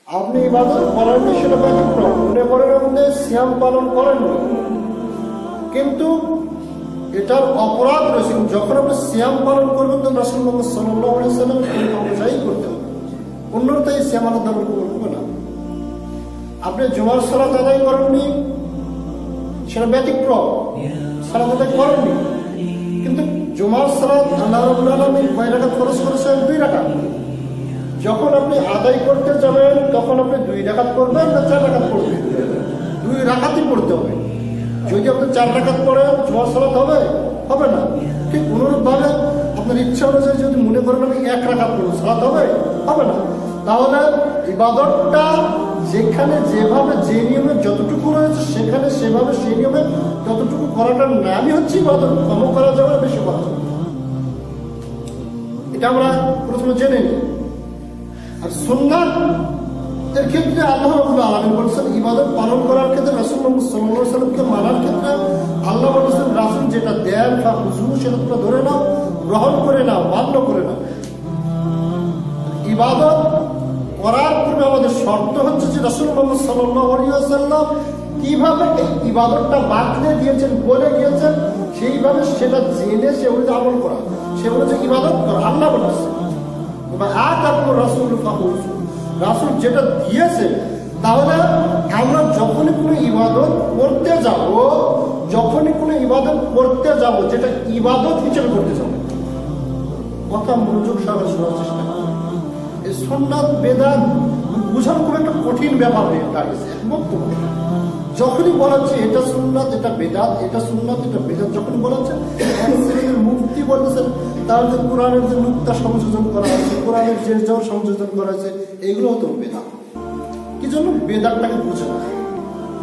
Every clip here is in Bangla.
আপনি ইবাদত করেননি সেটা ব্যতিক্রম, মনে করেন আপনি সিয়াম পালন করেননি, কিন্তু এটার অপরাধ রয়েছে। যখন আপনি সিয়াম পালন করবেন তখন রাসূল মুহাম্মদ সাল্লাল্লাহু আলাইহি ওয়াসাল্লাম অনুযায়ী করতে হবে, অন্যথায় সিয়াম আলাদা কবুল হবে না। আপনি জুমার সালাত আদায় করেননি সেটা ব্যতিক্রম, সালাত আদায় করেননি, কিন্তু জুমার সালাত আল্লাহ রাব্বুল আলামিন কয় রাকাত ফরজ করেছেন? 2 রাকাত। যখন আপনি আদায় করতে যাবেন তখন আপনি 2 রাকাত করবেন না 4 রাকাত করবেন? 2 রাকাতই পড়তে হবে। যদি আপনি 4 রাকাত পড়েন জুমার সালাত হবে? হবে না। ঠিক অনুরূপভাবে আপনার ইচ্ছা অনুযায়ী যদি মনে করেন আমি 1 রাকাত পড়ব, সালাত হবে? হবে না। তাহলে ইবাদতটা যেখানে যেভাবে যে নিয়মে যতটুকু রয়েছে সেখানে সেভাবে সেই নিয়মে ততটুকু করাটার নামই হচ্ছে ইবাদত। কম করা যাবে না, বেশি করা যাবে, এটা আমরা প্রথমে জেনে নিই। আর সুন্নাত এর ক্ষেত্রে আল্লাহ রাব্বুল আলামিন বলেছেন ইবাদত পালন করার ক্ষেত্রে রাসূল মুহাম্মদ সাল্লাল্লাহু আলাইহি ওয়াসাল্লামকে মানার ক্ষেত্রে আল্লাহ বলেছেন রাসূল যেটা দেন ফাহুযু সেটা তোমরা ধরে নাও, গ্রহণ করে নাও, মান্য করে নাও। ইবাদত করার পূর্বে আমাদের শর্ত হচ্ছে যে রাসূল মুহাম্মদ সাল্লাল্লাহু আলাইহি ওয়াসাল্লাম কিভাবে এই ইবাদতটা বাতলে দিয়েছেন, বলে গিয়েছেন, সেইভাবে সেটা জেনে সে অনুযায়ী আমল করা। সে বলেছে ইবাদত করা, আল্লাহ বলেছে রাসূল যেটা দিয়েছে। তাহলে আমরা যখনই কোনো ইবাদত করতে যাব, যেটা ইবাদত হিসেবে করতে যাব, কথা মনোযোগ সহকারে শোনার চেষ্টা করি। এই সুন্নাত বেদাত বুঝানো খুব একটা কঠিন ব্যাপার হয়ে দাঁড়িয়েছে। যখনই বলা হচ্ছে এটা সুন্নাত এটা বেদাত, এটা সুন্নাত এটা বেদাত, যখনই বলা হচ্ছে মুফতি বলতেছেন তার যে কোরআনের যে নুকতা সংযোজন করা হয়েছে, কোরআনের যে সংযোজন করা হয়েছে, এগুলো হতো বেদাত। কি জন্য? বেদাতটাকে বুঝে না।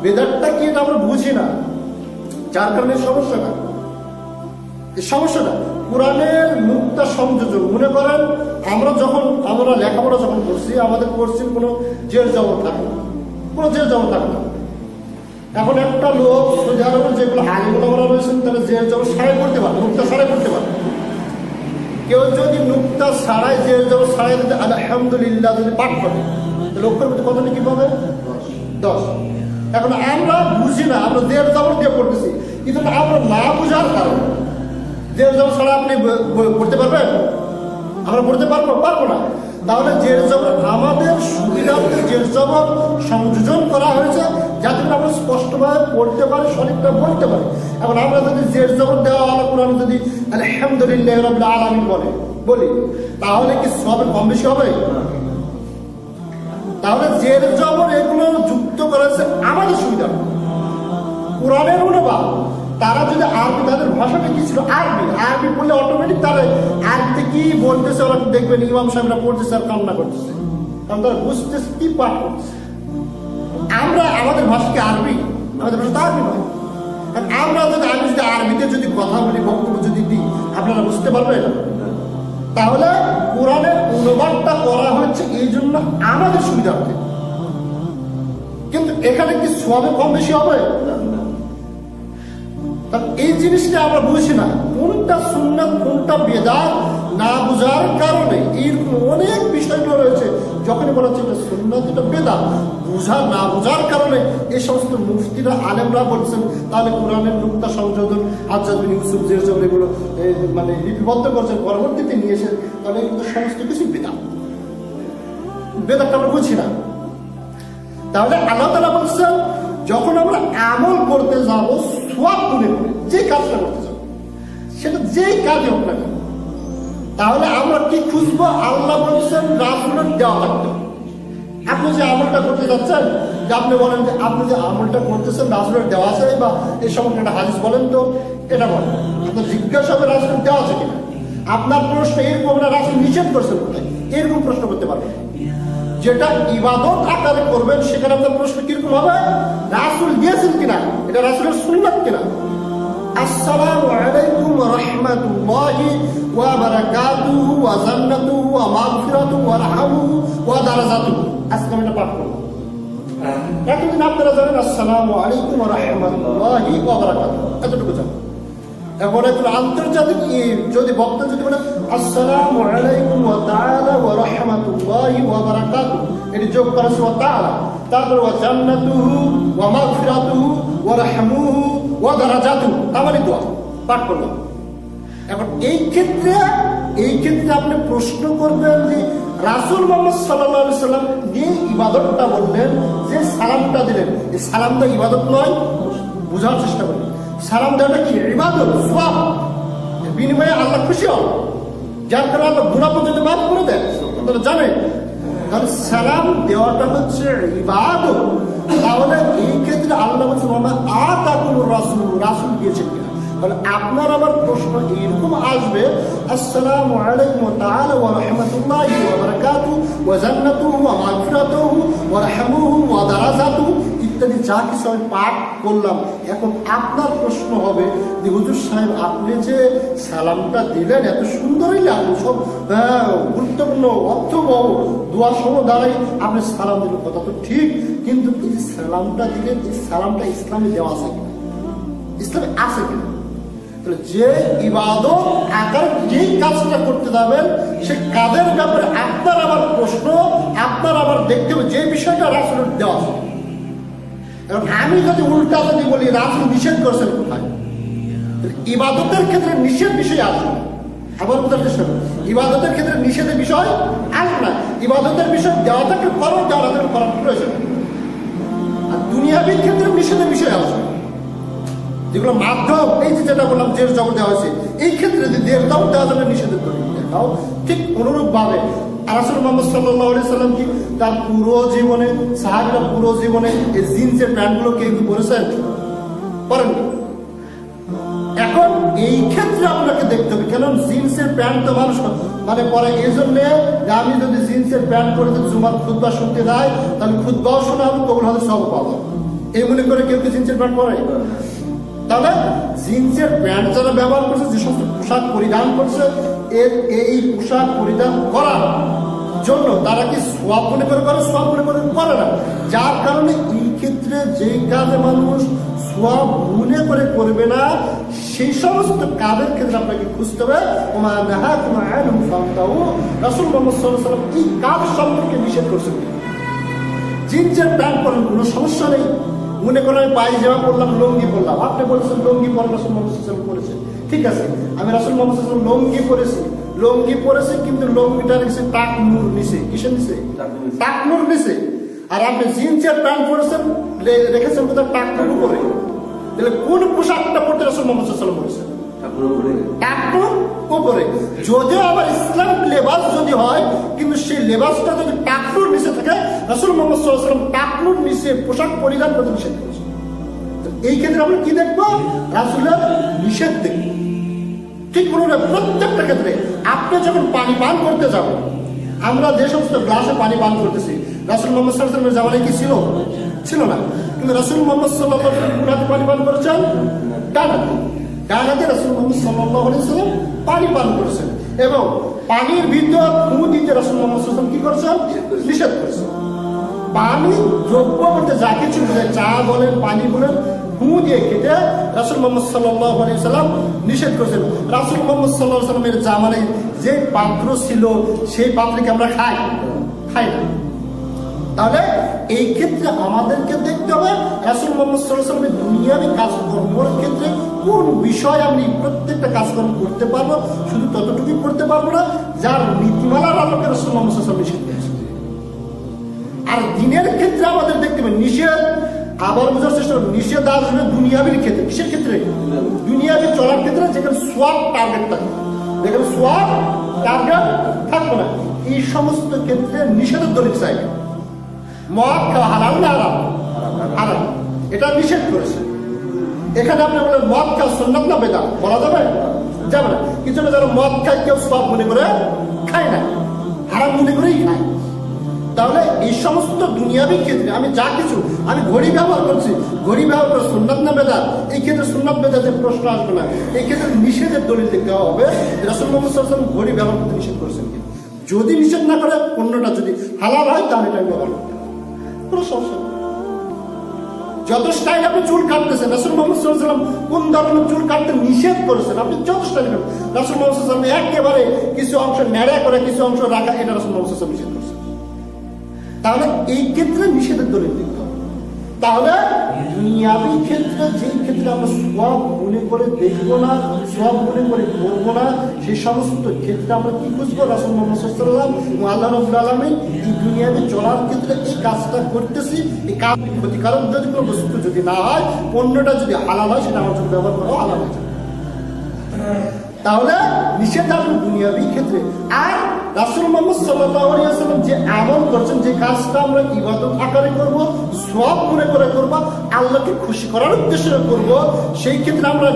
বেদাতটা কি এটা আমরা বুঝি না, যার কারণে সমস্যাটা কোরআনের নুকতা সংযোজন। মনে করেন আমরা লেখাপড়া যখন করছি, আমাদের কোর্সের কোনো জের জবর থাকে না, কোনো জের জবর থাকে না। এখন একটা লোক সৌদি আরবে যেগুলো আলিম ওলামারা রয়েছেন তারা জের জবর ছাড়াই করতে পারে, নুকতা ছাড়াই করতে পারে। কেউ যদি নুকতা ছাড়াই জের জবর ছাড়াই যদি আলহামদুলিল্লাহ যদি পাঠ করে, লক্ষ্যের মধ্যে কত নাকি পাবে? 10। এখন আমরা বুঝি না, আমরা জের জবর দিয়ে পড়তেছি, কিন্তু আমরা না বুঝার কারণে জের জবর ছাড়া আপনি পড়তে পারবেন? আমরা পড়তে পারবো না। তাহলে জের জবর আমাদের সুবিধার্থে জের জবর সংযোজন করা হয়েছে যাতে আমরা স্পষ্টভাবে পড়তে পারি, সঠিকভাবে বলতে পারি। এখন আমরা যদি জের জবর দেওয়া হলো কোরআন যদি আলহামদুলিল্লাহি রাব্বিল আলামিন বলি, তাহলে কি সবে কম বেশি হবে? তাহলে জের জবর এগুলো যুক্ত করেছে আমাদের সুবিধা। কোরআনের অনুবাদ তারা যদি আরবি, তাদের ভাষাটা কি ছিল? আরবি বললে অটোমেটিক তারা আরবিতে কি বলতেছে ওরা দেখবেন ইমাম সাহেবরা পড়তেছে আর কান্না করতেছে, কারণ তারা বুঝতেছে কি পাঠ করতেছে। আমরা আমাদের ভাষা কি আরবি? আমাদের ভাষা তো আরবি নয়। আমি যদি আরবিতে যদি কথা বলি, বক্তব্য যদি দিই, আপনারা বুঝতে পারবেন? তাহলে কোরআনের অনুবাদটা করা হচ্ছে এই জন্য আমাদের সুবিধার্থে, কিন্তু এখানে কি সবে কম বেশি হবে? এই জিনিসটা আমরা বুঝি না, কোনটা সুন্নাত কোনটা বেদাত না বুঝার কারণে এরকম অনেক বিষয়গুলো রয়েছে। যখনই বলা হচ্ছে এটা সুন্নাত এটা বেদাত, না বুঝার কারণে এই সমস্ত মুফতিরা আলেমরা বলছেন তাহলে কোরআনের নুকতা সংযোজন আজাদ বিন ইউসুফ যে এগুলো মানে লিপিবদ্ধ করছেন, পরবর্তীতে নিয়ে এসে তাহলে কিন্তু সমস্ত কিছু বেদাতটা আমরা বুঝি না। তাহলে আল্লাহ তাআলা বলছেন যখন আমরা আমল করতে যাব, সওয়াব মনে করে যে কাজটা করতে যাব, সেটা যেই কাজই হোক না কেন, তাহলে আমরা কি খুঁজবো? আল্লাহ বলছেন রাসূলের দেওয়া থাকতে। আপনি যে আমলটা করতে যাচ্ছেন, যে আপনি বলেন যে আপনি যে আমলটা করতেছেন রাসূলের দেওয়া আছে বা এই সম্পর্কে একটা হাদিস বলেন তো, এটা বলেন। আপনার জিজ্ঞাসা হবে রাসূলের দেওয়া আছে কিনা। আপনার প্রশ্ন এরকম না রাসূল নিষেধ করছেন কোথায়, এরকম প্রশ্ন করতে পারবেন। যেটা ইবাদত আকারে করবেন সেখানে আপনার প্রশ্ন কিরকম হবে? রাসূল দিয়েছেন কিনা, এটা রাসূলের সুন্নাত কিনা। আসসালামু আলাইকুম ওয়া রাহমাতুল্লাহি ওয়া বারাকাতুহু ওয়া জান্নাতুহু ওয়া মাগফিরাতুহু ওয়া রাহমাতুহু ওয়া দারাজাতুহু। আজকে আমি এটা পাঠ করব। এতদিন আপনারা জানেন আসসালামু আলাইকুম ওয়া রাহমাতুল্লাহি ওয়া বারাকাতুহু, এতটুকু জানেন। এখন একটু আন্তর্জাতিক যদি বক্তা যদি বলে আসসালামু আলাইকুম ওয়া তাআলা ওয়া রাহমাতুল্লাহি ওয়া বারাকাতুহু, এটি যোগ করেছে ওয়া তাআলা, তারপর ওয়া জান্নাতুহু ওয়া মাগফিরাতুহু ওয়া রাহমুহু ওয়া দারাজাতুহু, তামানি দোয়া পাঠ করলাম। এখন এই ক্ষেত্রে আপনি প্রশ্ন করবেন যে রাসূল মুহাম্মদ সাল্লাল্লাহু আলাইহি সাল্লাম যে ইবাদতটা বললেন, যে সালামটা দিলেন, এই সালামটা ইবাদত নয়? বোঝার চেষ্টা করুন। সালাম দেওয়াটা কি ইবাদত, সওয়াব, বিনিময়ে আল্লাহ খুশি হন, যার কারণে আল্লাহ গুনাহ পর্যন্ত মাফ করে দেন। আপনারা জানেন, কারণ সালাম দেওয়াটা হচ্ছে ইবাদত। তাহলে এই ক্ষেত্রে আল্লাহ বলছেন ওয়া আতাকুমুর রাসূল, রাসূল দিয়েছেন কিনা? তাহলে আপনার আমার প্রশ্ন এরকম আসবে, আসসালামু আলাইকুম তাআলা ওয়া রাহমাতুল্লাহি ওয়া বারাকাতুহু ওয়া জান্নাতুহু ওয়া মাগফিরাতুহু ওয়া রাহমুহু ওয়া দারাজাতুহু ইত্যাদি যা কিছু আমি পাঠ করলাম। এখন আপনার প্রশ্ন হবে যে হুজুর সাহেব, আপনি যে সালামটা দিলেন এত সুন্দরই লাগলো, সব গুরুত্বপূর্ণ অর্থবহ দোয়া সহ দাঁড়াই আপনি সালাম দিলেন, কথা তো ঠিক, কিন্তু এই সালামটা দিলেন, এই সালামটা ইসলামে দেওয়া আছে কিনা, ইসলামে আছে কিনা? যে ইবাদত আকার যেই কাজটা করতে যাবেন সে কাজের ব্যাপারে আপনার আমার প্রশ্ন, আপনার আবার দেখতে হবে যে বিষয়টা রাসূলের দেওয়া আছে। এখন আমি যদি উল্টা যদি বলি রাসূল নিষেধ করেছেন কোথায়, ইবাদতের ক্ষেত্রে নিষেধ বিষয় আসবে। আবার বোঝার চেষ্টা করুন, ইবাদতের ক্ষেত্রে নিষেধের বিষয় আসবে না। ইবাদতের বিষয় দেওয়া থাকলে করো, দেওয়া থাকলে করার প্রয়োজন। আর দুনিয়াবীর ক্ষেত্রে নিষেধের বিষয় আসবে, যেগুলো মাধ্যম, এই যে যেটা বললাম যে জগৎ দেওয়া হয়েছে, এই ক্ষেত্রে যদি দেওয়া যাবে নিষেধের দেখাও। ঠিক অনুরূপ ভাবে রাসূল মুহাম্মদ সাল্লাল্লাহু আলাইহি সাল্লাম কি তার পুরো জীবনে, সাহাবীরা পুরো জীবনে এই জিন্সের প্যান্টগুলো কেউ কি পরেছেন? পরেন। এখন এই ক্ষেত্রে আপনাকে দেখতে হবে, কেন জিন্সের প্যান্ট তো মানুষ পরে এই জন্য আমি যদি জিন্সের প্যান্ট পরে জুমার খুতবা শুনতে দেয়, তাহলে খুতবাও শোনা হবে, কবুল হলে সব পাবো, এই মনে করে কেউ কি জিন্সের প্যান্ট পরে? তাহলে জিন্সের প্যান্ট যারা ব্যবহার করছে, যে সমস্ত পোশাক পরিধান করছে, এই পোশাক পরিধান করার জন্য তারা কি সওয়াব মনে করে করে? সওয়াব মনে করে করে না। যার কারণে এই ক্ষেত্রে যে কাজে মানুষ সওয়াব মনে করে করবে না, সেই সমস্ত কাজের ক্ষেত্রে আপনাকে খুঁজতে হবে ওমা নাহাকুম আনহু ফান্তাহু। রাসূল মুহাম্মদ সাল্লাল্লাহু আলাইহি ওয়াসাল্লাম এই কাজ সম্পর্কে নিষেধ করেছেন। জিন্সের প্যান্ট পরেন, কোনো সমস্যা নেই। মনে করেন আমি পায়জামা পরলাম, লুঙ্গি পরলাম, আপনি বলেছেন লুঙ্গি পরেন, রাসূল মুহাম্মদ সাল্লাল্লাহু আলাইহি ওয়াসাল্লাম করেছেন, ঠিক আছে। আমি রাসূল মুহাম্মদ সাল্লাল্লাহু আলাইহি ওয়াসাল্লাম লুঙ্গি পরেছি, কিন্তু লুঙ্গিটা নিচে টাকনুর নিচে, কিসের নিচে? টাকনুর নিচে। আর আপনি জিন্সের প্যান্ট পরেছেন, রেখেছেন কোথাও টাকনুর উপরে। তাহলে কোন পোশাকটা পরতে রাসূল মুহাম্মদ সাল্লাল্লাহু আলাইহি ওয়াসাল্লাম বলেছেন? টাকনুর উপরে। যদিও আবার ইসলামিক লেবাস যদি হয়, কিন্তু সেই লেবাসটা যদি টাকনুর নিচে থাকে, রাসূল মুহাম্মদ সাল্লাল্লাহু আলাইহি ওয়াসাল্লাম টাকনুর নিচে পোশাক পরিধান করতে নিষেধ করেছেন। এই ক্ষেত্রে আমরা কি দেখবো? রাসূলের নিষেধ দেখবো। ঠিক বলুন, প্রত্যেকটা ক্ষেত্রে আপনি যখন পানি পান করতে যাবেন, আমরা যে সমস্ত গ্লাসে পানি পান করতেছি, রাসূল মুহাম্মদ সাল্লাল্লাহু আলাইহি ওয়াসাল্লামের জামানায় কি ছিল না? কিন্তু রাসূল মুহাম্মদ সাল্লাল্লাহু আলাইহি ওয়াসাল্লাম কোন হাতে পানি পান করেছেন? ডান হাতে রাসূল মুহাম্মদ সাল্লাল্লাহু আলাইহি ওয়াসাল্লাম পানি পান করেছেন। এবং পানির ভিতর ফু দিতে রাসূল মুহাম্মদ সাল্লাল্লাহু আলাইহি ওয়াসাল্লাম কি করেছেন? নিষেধ করেছেন। পানি দ্রব্য বলতে যা কিছু চা বলেন, পানি বলেন, ফু দিয়ে খেতে রাসূল মুহাম্মদ সাল্লাল্লাহু আলাইহি ওয়াসাল্লাম নিষেধ করেছেন। রাসূল মুহাম্মদ সাল্লাল্লাহু আলাইহি ওয়াসাল্লামের জামানায় যে পাত্র ছিল, সেই পাত্রকে আমরা খাই না। তাহলে এই ক্ষেত্রে আমাদেরকে দেখতে হবে রাসূল মুহাম্মদ সাল্লাল্লাহু আলাইহি ওয়াসাল্লামের দুনিয়াবী কাজকর্মের ক্ষেত্রে কোন বিষয় আমি প্রত্যেকটা কাজকর্ম করতে পারবো, শুধু ততটুকুই করতে পারবো না যার নীতিমালার আলোকে রাসূল মুহাম্মদ সাল্লাল্লাহু আলাইহি ওয়াসাল্লাম নিষেধ করেছেন। আর দিনের ক্ষেত্রে আমাদের দেখতে হবে নিষেধ, আবার বোঝার চেষ্টা করুন, নিষেধ আসবে দুনিয়াবীর ক্ষেত্রে। কিসের ক্ষেত্রে? দুনিয়াবী চলার ক্ষেত্রে, যেখানে সোয়াব টার্গেট থাকবে, যেখানে সোয়াব টার্গেট থাকবে না, এই সমস্ত ক্ষেত্রে নিষেধের দলিল চাই। মদ খাওয়া হালাল না হারাম? হারাম, এটা নিষেধ করেছে। এখানে আপনি বলেন মদ খাওয়া সুন্নাত না বেদাত, বলা যাবে? যাবে না। কিছু না, যারা মদ খায় কেউ সওয়াব মনে করে খায় না, হারাম মনে করেই খায়। তাহলে এই সমস্ত দুনিয়াবী ক্ষেত্রে আমি যা কিছু, আমি ঘড়ি ব্যবহার করছি, ঘড়ি ব্যবহার করে সুন্নাত না বেদাত, এই ক্ষেত্রে সুন্নাত বেদাতের প্রশ্ন আসবে না। এই ক্ষেত্রে নিষেধের দলিল দেখতে হবে রাসূল মুহাম্মদ সাল্লাল্লাহু আলাইহি ওয়াসাল্লাম ঘড়ি ব্যবহার করতে নিষেধ করেছেন। যদি নিষেধ না করে, পণ্যটা যদি হালাল হয়, তাহলে এটা ব্যবহার করতে হবে, কোনো সমস্যা নেই। যত স্টাইল আপনি চুল কাটতেছেন, রাসূল মুহাম্মদ সাল্লাল্লাহু আলাইহি ওয়াসাল্লাম কোন ধরনের চুল কাটতে নিষেধ করেছেন, আপনি যত স্টাইল কাটেন, রাসূল মুহাম্মদ সাল্লাল্লাহু আলাইহি ওয়াসাল্লাম একেবারে কিছু অংশ ন্যাড়া করে কিছু অংশ রাখা, এটা রাসূল মুহাম্মদ সাল্লাল্লাহু আলাইহি ওয়াসাল্লাম নিষেধ করেছেন। তাহলে এই ক্ষেত্রে নিষেধের দলিল দিতে হবে। তাহলে দুনিয়াবি ক্ষেত্রে যেই ক্ষেত্রে আমরা সব মনে করে দেখবো না, সব মনে করে করবো না, সেই সমস্ত ক্ষেত্রে আমরা কি বুঝবো? রাসূল মুহাম্মদ সাল্লাল্লাহু আলাইহি ওয়াসাল্লাম আল্লাহ রাব্বুল আলামিন এই দুনিয়াতে চলার ক্ষেত্রে এই কাজটা করতেছি, এই কাজ ক্ষতিকারক যদি কোনো বস্তু যদি না হয়, পণ্যটা যদি হালাল হয়, সেটা আমার জন্য ব্যবহার করা হালাল হয়ে যাবে। তাহলে নিষেধ আসবে দুনিয়াবি ক্ষেত্রে। আর রাসূল মুহাম্মদ সাল্লাল্লাহু আলাইহি ওয়াসাল্লাম যে আমল করছেন, যে কাজটা আমরা ইবাদত আকারে করব, সওয়াব মনে করে করব, আল্লাহকে খুশি করার উদ্দেশ্যে করব, সেই ক্ষেত্রে আমরা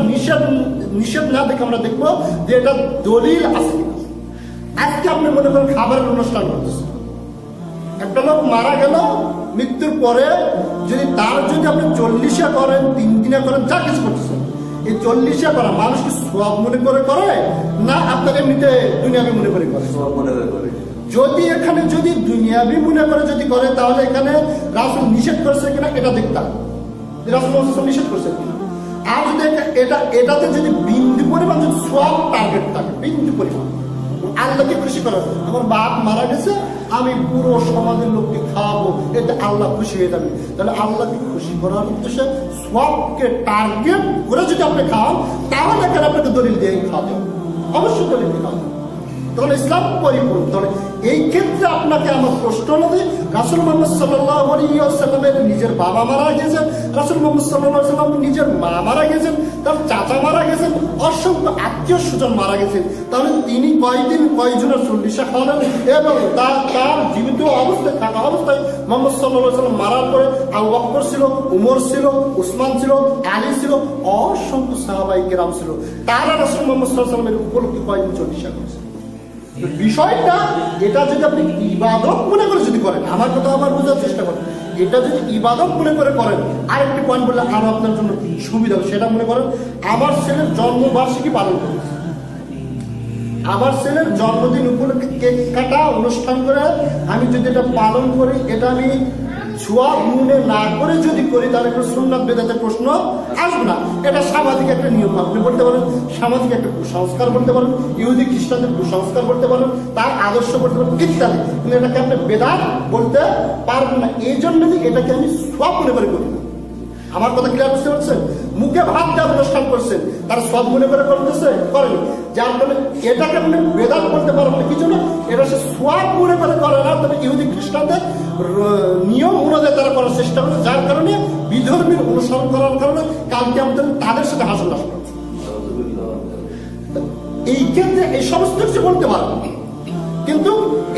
নিষেধ না দেখে আমরা দেখব যে এটা দলিল আছে কিনা। আজকে আপনি মনে করেন খাবারের অনুষ্ঠান করতেছেন, একটা লোক মারা গেল, মৃত্যুর পরে যদি আপনি 40 করেন, 3 দিনে করেন, যা কিছু করতেছেন, এই 40 করা মানুষ কি সওয়াব মনে করে না আপনার এমনিতে দুনিয়াবি মনে করে করে? সওয়াব মনে করে। যদি এখানে যদি দুনিয়াবি মনে করে যদি করে, তাহলে এখানে রাসূল নিষেধ করছে কিনা এটা দেখতাম, রাসূল নিষেধ করছে কিনা। আর যদি এটাতে যদি বিন্দু পরিমাণ যদি সওয়াব টার্গেট থাকে, বিন্দু পরিমাণ আল্লাহকে খুশি করা, আমার বাপ মারা গেছে, আমি পুরো সমাজের লোককে খাওয়াবো, এতে আল্লাহ খুশি হয়ে যাবে, তাহলে আল্লাহকে খুশি করার উদ্দেশ্যে সওয়াবকে টার্গেট করে যদি আপনি খাওয়ান, তাহলে এখানে আপনাকে দলিল দিয়ে খাওয়াতে হবে, অবশ্যই দলিল দিয়ে খাওয়াতে হবে। তাহলে ইসলাম পরিপূর্ণ। তাহলে এই ক্ষেত্রে আপনাকে আমার প্রশ্ন হবে, রাসূল মুহাম্মদ সাল্লাল্লাহু আলাইহি ওয়াসাল্লামের নিজের বাবা মারা গেছেন, রাসূল মুহাম্মদ সাল্লাল্লাহু আলাইহি ওয়াসাল্লাম নিজের মা মারা গেছেন, তার চাচা মারা গেছেন, অসংখ্য আত্মীয় স্বজন মারা গেছেন, তাহলে তিনি কয়জনের 40 খাওয়ালেন, এবং তার জীবিত অবস্থায় থাকা অবস্থায় মুহাম্মদ সাল্লাল্লাহু আলাইহি ওয়াসাল্লাম মারার পরে আবু বকর ছিল, উমর ছিল, উসমান ছিল, আলী ছিল, অসংখ্য সাহাবায়ে কেরাম ছিল, তারা রাসূল মুহাম্মদ সাল্লাল্লাহু আলাইহি ওয়াসাল্লামের উপলক্ষে কয়দিন 40 করেছে। বিষয়টা এটা যদি আপনি ইবাদত মনে করে যদি করেন, আমার কথা আবার বোঝার চেষ্টা করেন, এটা যদি ইবাদত মনে করে করেন, আরেকটি পয়েন্ট বললে আরো আপনার জন্য সুবিধা হবে, সেটা মনে করেন আমার ছেলের জন্মবার্ষিকী পালন করছে, আমার ছেলের জন্মদিন উপলক্ষে কেক কাটা অনুষ্ঠান করে আমি যদি এটা পালন করি, এটা আমি সওয়াব মনে না করে যদি করি, তাহলে কোনো সুন্নাত বেদাতের প্রশ্ন আসবে না। এটা সামাজিক একটা নিয়ম আপনি বলতে পারেন, সামাজিক একটা কুসংস্কার বলতে পারেন, ইহুদি খ্রিস্টানদের কুসংস্কার বলতে পারেন, তার আদর্শ বলতে পারেন, ইত্যাদি, কিন্তু এটাকে আপনি বেদাত বলতে পারবেন না। এই জন্য এটাকে আমি সওয়াব মনে করে করি না। আমার কথা ক্লিয়ার বুঝতে পারছেন? মুখে ভাত দেওয়ার অনুষ্ঠান করছেন, তার সব মনে করে করতেছে, করেন, যার কারণে এটাকে আপনি বেদাত বলতে পারবেন না। কিছু না, এটা সে সওয়াব মনে করে করে না, তবে ইহুদি খ্রিস্টানদের নিয়ম অনুযায়ী তারা করার চেষ্টা করে, যার কারণে বিধর্মীর অনুসরণ করার কারণে কালকে আমাদের তাদের সাথে হাসল আসবে। এই ক্ষেত্রে এই সমস্ত কিছু বলতে পারবেন, কিন্তু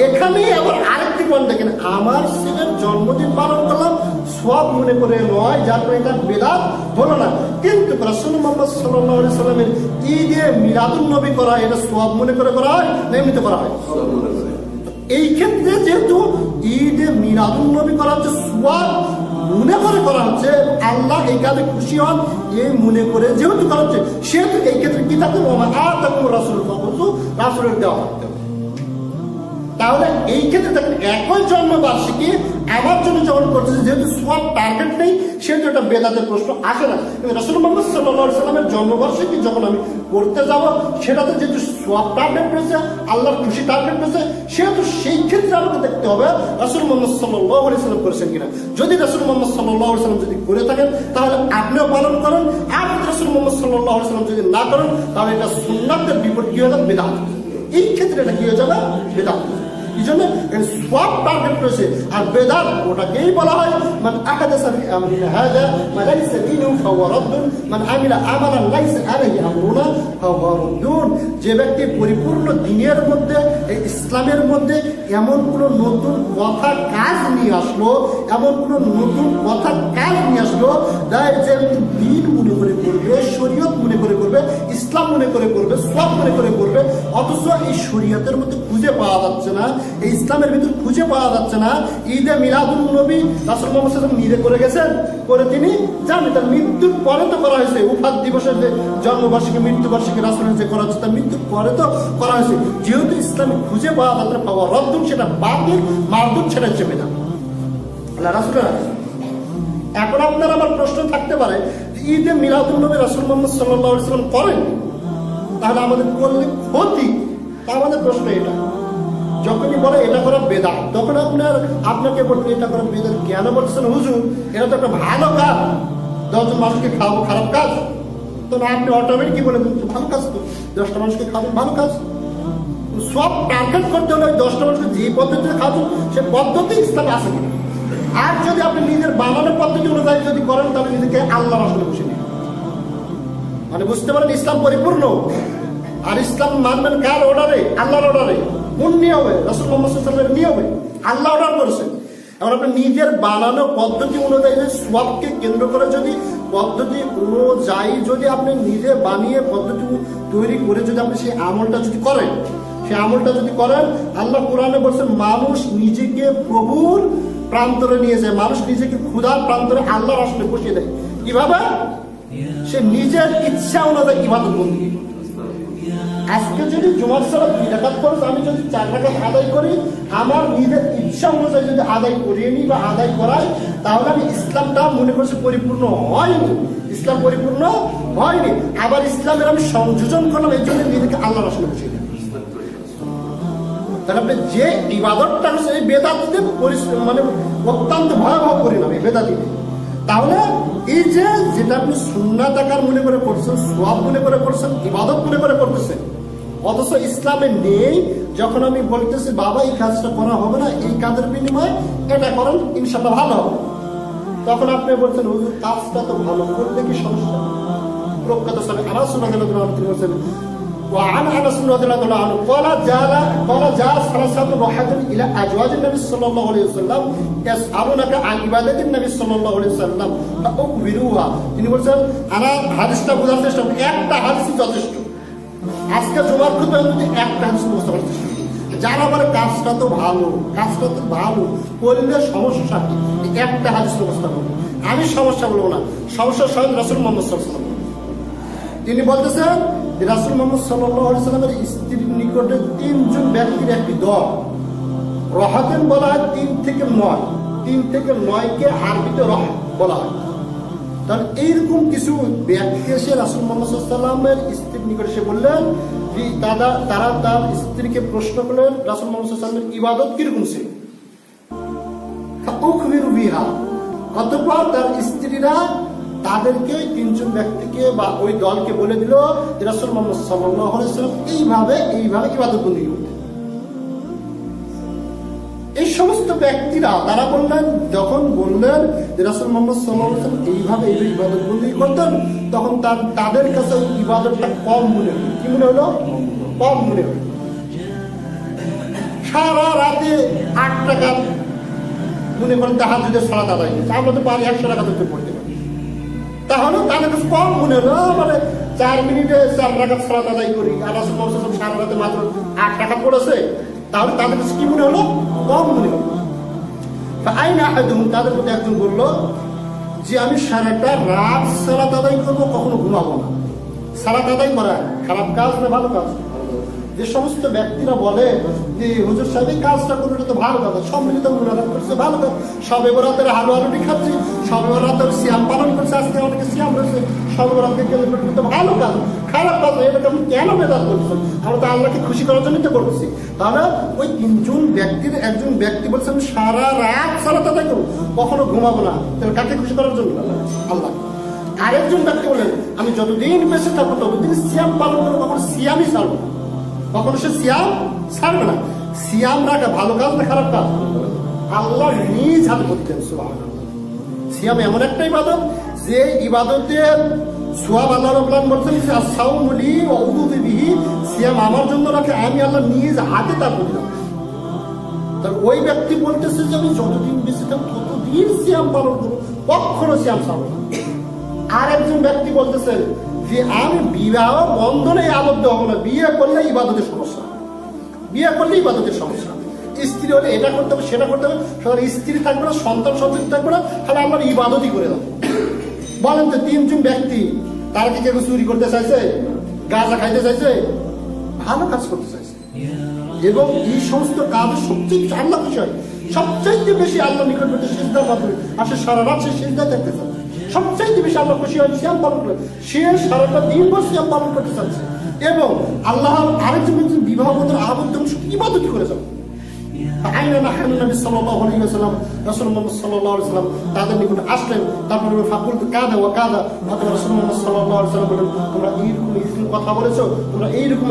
এখানে আবার আরেকটি পয়েন্ট দেখেন, আমার ছেলের জন্মদিন পালন করলাম সওয়াব মনে করে নয়, যার কারণে এটা বেদাত হলো না। কিন্তু রাসূল মুহাম্মদ সাল্লাল্লাহু আলাইহি ওয়াসাল্লামের ঈদে মিলাদুন নবী করা, এটা সওয়াব মনে করে করা হয় না এমনিতে করা হয়? এই ক্ষেত্রে যেহেতু ঈদে মিলাদুন নবী করা হচ্ছে, সওয়াব মনে করে করা হচ্ছে, আল্লাহ এই কাজে খুশি হন এই মনে করে যেহেতু করা হচ্ছে, সেহেতু এই ক্ষেত্রে কি থাকবে? রাসূলের দেওয়া থাকতে হবে। তাহলে এই ক্ষেত্রে দেখেন, একই জন্মবার্ষিকী আমার জন্য যখন করতেছে, যেহেতু সওয়াব টার্গেট নেই, সেহেতু এটা বেদাতের প্রশ্ন আসে না। কিন্তু রাসূল মুহাম্মদ সাল্লাল্লাহু আলাইহি ওয়াসাল্লামের জন্মবার্ষিকী যখন আমি করতে যাব, সেটাতে যেহেতু সওয়াব টার্গেট রয়েছে, আল্লাহর খুশি টার্গেট রয়েছে, সেহেতু সেই ক্ষেত্রে আমাকে দেখতে হবে রাসূল মুহাম্মদ সাল্লাল্লাহু আলাইহি ওয়াসাল্লাম করেছেন কিনা। যদি রাসূল মুহাম্মদ সাল্লাল্লাহু আলাইহি ওয়াসাল্লাম যদি করে থাকেন, তাহলে আপনিও পালন করেন, আর রাসূল মুহাম্মদ সাল্লাল্লাহু আলাইহি ওয়াসাল্লাম যদি না করেন, তাহলে এটা সুন্নাতের বিপরীত কি হয়ে যাবে? বেদাত। এই ক্ষেত্রে এটা কি হয়ে যাবে? বেদাত। এই জন্য সওয়াব টার্গেট রয়েছে, আর বেদাত ওটাকেই বলা হয় মান আহাদাসা ফি আমরিনা হাযা মা লাইসা মিনহু ফাহুয়া রাদ্দুন মান আমিলা আমালান লাইসা আলাইহি আমরুনা ফাহুয়া রাদ্দুন। যে ব্যক্তি পরিপূর্ণ দ্বীনের মধ্যে, এই ইসলামের মধ্যে এমন কোন নতুন কথা কাজ নিয়ে আসলো, এমন কোন নতুন কথা কাজ নিয়ে আসলো, যে দ্বীন মনে করে করবে, শরীয়ত মনে করে করবে, ইসলাম মনে করে করবে, সওয়াব মনে করে করবে, অথচ এই শরীয়তের মধ্যে খুঁজে পাওয়া যাচ্ছে না, এই ইসলামের ভিতর খুঁজে পাওয়া যাচ্ছে না। ঈদে মিলাদুন নবী রাসূল মুহাম্মদ সাল্লাল্লাহু আলাইহি ওয়াসাল্লাম নিজে করে গেছেন, করে তিনি জানেন, তার মৃত্যুর পরে তো করা হয়েছে। উফাত দিবসের যে জন্মবার্ষিকী, মৃত্যুবার্ষিকী রাসূলের যে করা হচ্ছে, তার মৃত্যুর পরে তো করা হয়েছে। যেহেতু ইসলামে খুঁজে পাওয়া যাচ্ছে না, পাওয়া রদ্দুন, সেটা বাতিল, মারদুন সেটা হচ্ছে বেদাত। আল্লাহ রাসূলের এখন আপনার আমার প্রশ্ন থাকতে পারে, ঈদে মিলাদুন নবী রাসূল মুহাম্মদ সাল্লাল্লাহু আলাইহি ওয়াসাল্লাম করেন, তাহলে আমাদের করলে ক্ষতি? তা আমাদের প্রশ্ন এটা। যখনই বলে এটা করা বেদাত, তখন আপনাকে বলতে এটা করা বেদাত কেন বলছেন হুজুর? এটা তো একটা ভালো কাজ, 10 জন মানুষকে খাওয়াবো খারাপ কাজ? তো না, আপনি অটোমেটিক কি বলে দিচ্ছেন ভালো কাজ, তো 10টা মানুষকে খাবেন ভালো কাজ। সব টার্গেট করতে হলে 10টা মানুষকে যে পদ্ধতিতে খাবেন সে পদ্ধতি ইসলামে আছে কিনা। আর যদি আপনি নিজের বানানোর পদ্ধতি অনুযায়ী যদি করেন তাহলে নিজেকে আল্লাহর আসলে বসে নিন, মানে বুঝতে পারেন ইসলাম পরিপূর্ণ। আর ইসলাম মানবেন কার অর্ডারে? আল্লাহর অর্ডারে। কোন নিয়মে? রাসূল মুহাম্মদ সাল্লাল্লাহু আলাইহি ওয়াসাল্লামের নিয়মে। আল্লাহ অর্ডার করেছেন। এখন আপনি নিজের বানানো পদ্ধতি অনুযায়ী সবকে কেন্দ্র করে যদি পদ্ধতি অনুযায়ী যদি আপনি নিজে বানিয়ে পদ্ধতি তৈরি করে যদি আপনি সেই আমলটা যদি করেন, সেই আমলটা যদি করেন, আল্লাহ কোরআনে বলছেন মানুষ নিজেকে প্রভুর প্রান্তরে নিয়ে যায়, মানুষ নিজেকে ক্ষুধার প্রান্তরে আল্লাহর আসলে বসিয়ে দেয়। কিভাবে? সে নিজের ইচ্ছা অনুযায়ী ইবাদত বন্দেগী। আজকে যদি জুমার সালাত 2 রাকাত ফরজ আমি যদি 4 রাকাত আদায় করি, আমার নিজের ইচ্ছা অনুযায়ী যদি আদায় করিয়ে নিই বা আদায় করাই, তাহলে আমি ইসলামটা মনে করছি পরিপূর্ণ হয়নি, ইসলাম পরিপূর্ণ হয়নি। আবার ইসলামের আমি সংযোজন করলাম, এই জন্য নিজেকে আল্লাহর রাসূল বসিয়ে দিলাম। তাহলে আপনি যে ইবাদতটা হচ্ছে এই বেদাতিতে মানে অত্যন্ত ভয়াবহ পরিণাম এই বেদাতিতে। তাহলে এই যে যেটা আপনি সুন্নাত আকার মনে করে করছেন, সওয়াব মনে করে করছেন, ইবাদত মনে করে করতেছেন, অথচ ইসলামে নেই। যখন আমি বলতেছি বাবা এই কাজটা করা হবে না, এই কাজের বিনিময়ে এটা করেন ইনশাআল্লাহ ভালো হবে, তখন আপনি বলছেন হুজুর কাজটা তো ভালো করলে কি সমস্যা? প্রখ্যাত সাহাবী আনাস রাদিয়াল্লাহু আনহু তিনি বলেন وعن انس رضي الله عنه قال جاء ثلاثه رهط الى ازواج النبي صلى الله عليه وسلم يسالونك عن عباده النبي صلى الله عليه وسلم فاخبروها। তিনি বলেন আমরা হাদিসটা বোঝার চেষ্টা করি, একটা হাদিসই যথেষ্ট। আজকে জুমার খুতবায় যদি একটা হাদিস বুঝতে পারছি, যারা বলে কাজটা তো ভালো, কাজটা তো ভালো করলে সমস্যা কি, একটা হাদিস মুখস্থ করবো। আমি সমস্যা বলবো না, সমস্যা স্বয়ং রাসূল মুহাম্মদ সাল্লাল্লাহু আলাইহি ওয়াসাল্লাম। তিনি বলতেছেন রাসূল মুহাম্মদ সাল্লাল্লাহু আলাইহি ওয়াসাল্লামের স্ত্রীর নিকটে 3 জন ব্যক্তির একটি দল, রহাতেন বলা হয় 3 থেকে 9, 3 থেকে 9কে আরবিতে রহাত বলা হয়। তাহলে এইরকম কিছু ব্যক্তি এসে রাসূল মুহাম্মদ সাল্লাল্লাহু আলাইহি ওয়াসাল্লামের স্ত্রীর নিকটে এসে বললেন যে তারা তার স্ত্রীকে প্রশ্ন করলেন রাসূল মুহাম্মদ সাল্লাল্লাহু আলাইহি ওয়াসাল্লামের ইবাদত কিরকম ছিল। ফাউখবিরু বিহা, অতঃপর তার স্ত্রীরা তাদেরকে 3 জন ব্যক্তিকে বা ওই দলকে বলে দিল যে রাসূল মুহাম্মদ সাল্লাল্লাহু আলাইহি ওয়াসাল্লাম এইভাবে ইবাদত বন্দেগী করতেন। এই সমস্ত ব্যক্তিরা তারা বললেন, যখন বললেন যে রাসূল মুহাম্মদ সাল্লাল্লাহু আলাইহি ওয়াসাল্লাম এইভাবে ইবাদত বন্দেগী করতেন, তখন তাদের কাছে ইবাদতটা কম মনে হলো। কি মনে হলো? কম মনে হলো। সারা রাতে 8 রাকাত মনে করেন তাহাজ্জুদের সালাত আদায় করছে, আমরা তো পারি 100 রাকাত পড়তে পারি, তাহলে তাদের কাছে কম মনে হলো। মানে 4 মিনিটে 4 রাকাত সালাত আদায় করি, আর রাসূল মুহাম্মদ সাল্লাল্লাহু আলাইহি ওয়াসাল্লাম সারা রাতে মাত্র 8 রাকাত পড়েছে, তাহলে তাদের কাছে কি মনে হলো? কম মনে হলো। ফাআইনা আহাদুহুম, তাদের মধ্যে একজন বলল যে আমি সারাটা রাত সালাত আদায় করবো, কখনো ঘুমাবো না। সালাত আদায় করা খারাপ কাজ না ভালো কাজ? যে সমস্ত ব্যক্তিরা বলে যে হুজুর সাহেব এই কাজটা করলে তো ভালো কাজ, সম্মিলিত মুনাজাত করছে ভালো কাজ, শবে বরাতের হালুয়ালুটি খাচ্ছি, শবে বরাতের সিয়াম পালন করছে, আজকে অনেকে সিয়াম রয়েছে, শবে বরাতকে কেন্দ্র করে তো ভালো কাজ, খারাপ কাজ এটাকে আমি কেন বেদাত করছি? আমরা তো আল্লাহকে খুশি করার জন্যই তো করছি। তাহলে ওই 3 জন ব্যক্তির একজন ব্যক্তি বলছে আমি সারা রাত সালাত আদায় করবো, কখনো ঘুমাবো না, তাহলে কাকে খুশি করার জন্য? আল্লাহ। আরেকজন ব্যক্তি বলেন আমি যতদিন বেঁচে থাকবো ততদিন সিয়াম পালন করবো, কখনো সিয়ামই ছাড়বো, কখনো সে সিয়াম ছাড়বে না। সিয়াম রাখা ভালো কাজ না খারাপ কাজ? আল্লাহ নিজ হাতে করতেন। সুবহানাল্লাহ। সিয়াম এমন একটা ইবাদত যে ইবাদতের সওয়াব আল্লাহ রাব্বুল আলামিন বলছেন যে আস-সাওমু লি ওয়া উযু বিহি, সিয়াম আমার জন্য রাখে, আমি আল্লাহ নিজ হাতে তা করি না। তার ওই ব্যক্তি বলতেছে যে আমি যতদিন বেঁচে থাকবো ততদিন সিয়াম পালন করবো, কখনো সিয়াম ছাড়বো না। আর একজন ব্যক্তি বলতেছেন যে আমি বিবাহ বন্ধনে আবদ্ধ হবো না, বিয়ে করলে ইবাদতের সমস্যা, বিয়ে করলে ইবাদতের সমস্যা, স্ত্রী হলে এটা করতে হবে সেটা করতে হবে, সবার স্ত্রী থাকবে না, সন্তান সন্ততি থাকবে না, তাহলে আমরা ইবাদতই করে দেবো। বলেন তো 3 জন ব্যক্তি তারা কি কেউ চুরি করতে চাইছে, গাঁজা খাইতে চাইছে, ভালো কাজ করতে চাইছে, এবং এই সমস্ত কাজ সবচেয়ে আল্লাহ খুশি হয়, সবচাইতে বেশি আল্লাহ নিকটবর্তী সিজদার মাধ্যমে আসে, সারা রাত সে সিজদায় থাকতে চায়, সবচাইতে বেশি আল্লাহ খুশি হয় সিয়াম পালন করে, সে সারাটা দিন ভর সিয়াম পালন করতে চাচ্ছে। এবং আল্লাহ আরেকজন বিবাহ বন্ধন আবদ্ধ ইবাদত করে যাবে, আইনা নাহনু নবী সাল্লাল্লাহু আলাইহি ওয়াসাল্লাম, রাসূল মুহাম্মদ সাল্লাল্লাহু আলাইহি ওয়াসাল্লাম তাদের নিকট আসলেন। তারপরে ফাকুলতু কাযা ওয়া কাযা, অথবা রাসূল মুহাম্মদ সাল্লাল্লাহু আলাইহি ওয়াসাল্লাম বলেন, তোমরা এইরকম কথা বলেছো, তোমরা এইরকম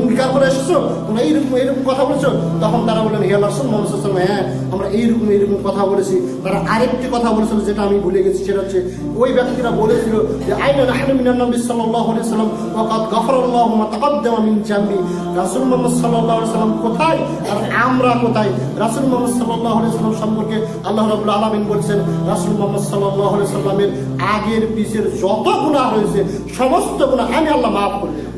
অঙ্গীকার করে এসেছো, তোমরা এইরকম কথা বলেছো। তখন তারা বললেন, হে রাসূল মুহাম্মদ সাল্লাল্লাহু আলাইহি ওয়াসাল্লাম, হ্যাঁ আমরা এইরকম কথা বলেছি। তারা আরেকটি কথা বলেছিল যেটা আমি ভুলে গেছি, সেটা হচ্ছে ওই ব্যক্তিরা বলেছিল যে আইনা নাহনু মিনান নবী সাল্লাল্লাহু আলাইহি ওয়াসাল্লাম ওয়া কাদ গাফারাল্লাহু মা তাকাদ্দামা মিন জামবি। রাসূল মুহাম্মদ সাল্লাল্লাহু আলাইহি ওয়াসাল্লাম কোথায় আর আমরা কোথায়? রাসূল মুহাম্মদ সাল্লাল্লাহু আলাইহি ওয়াসাল্লাম সম্পর্কে আল্লাহ রাব্বুল আলামিন বলেছেন, রাসূল মুহাম্মদ সাল্লাল্লাহু আলাইহি ওয়াসাল্লামের আগের পিছের যত গুনাহ হয়েছে সমস্ত গুনাহ আমি আল্লাহ মাফ করে দিলাম।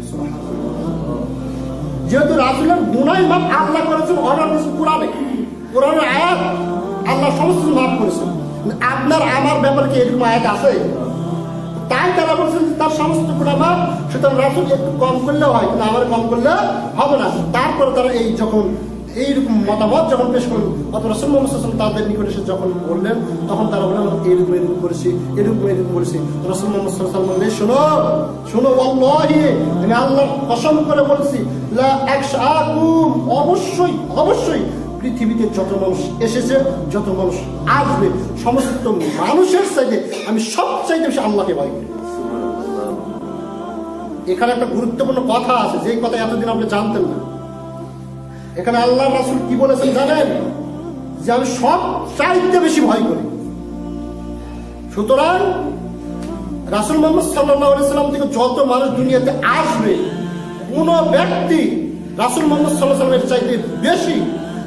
যেহেতু রাসূলের গুনাহ মাফ আল্লাহ করেছেন, অর্ডার দিয়েছেন কোরআনের আয়াত, আল্লাহ সমস্ত মাফ করেছেন। আপনার আমার ব্যাপারে কি এরকম আয়াত আছে? তাই তারা বলছেন যে তার সমস্ত গুনাহ মাফ, সুতরাং রাসূল একটু কম করলেও হয়, কিন্তু আমার কম করলে হবে না। তারপরে তারা এই যখন এইরকম মতামত যখন পেশ করলেন, অত রাসূল মুহাম্মদ সাল্লাল্লাহু আলাইহি ওয়াসাল্লাম তাদের নিকট এসে যখন বললেন, তখন তারা বললেন এরকম করেছি, এরকম করেছি। রাসূল মুহাম্মদ সাল্লাল্লাহু আলাইহি ওয়াসাল্লাম বললেন, শোনো ওয়াল্লাহি, আমি আল্লাহর কসম করে বলছি, লা আকশাকুম, অবশ্যই পৃথিবীতে যত মানুষ এসেছে, যত মানুষ আসবে, সমস্ত মানুষের চাইতে আমি সবচাইতে বেশি আল্লাহকে ভয় করি। এখানে একটা গুরুত্বপূর্ণ কথা আছে, যে কথা এতদিন আপনি জানতেন না। এখানে আল্লাহ রাসূল কি বলেছেন জানেন? যে আমি সব চাইতে বেশি ভয় করি। সুতরাং রাসূল মুহাম্মদ সাল্লাল্লাহু আলাইহি ওয়াসাল্লাম থেকে যত মানুষ দুনিয়াতে আসবে, কোন ব্যক্তি রাসূল মুহাম্মদ সাল্লাল্লাহু আলাইহি ওয়াসাল্লামের চাইতে বেশি,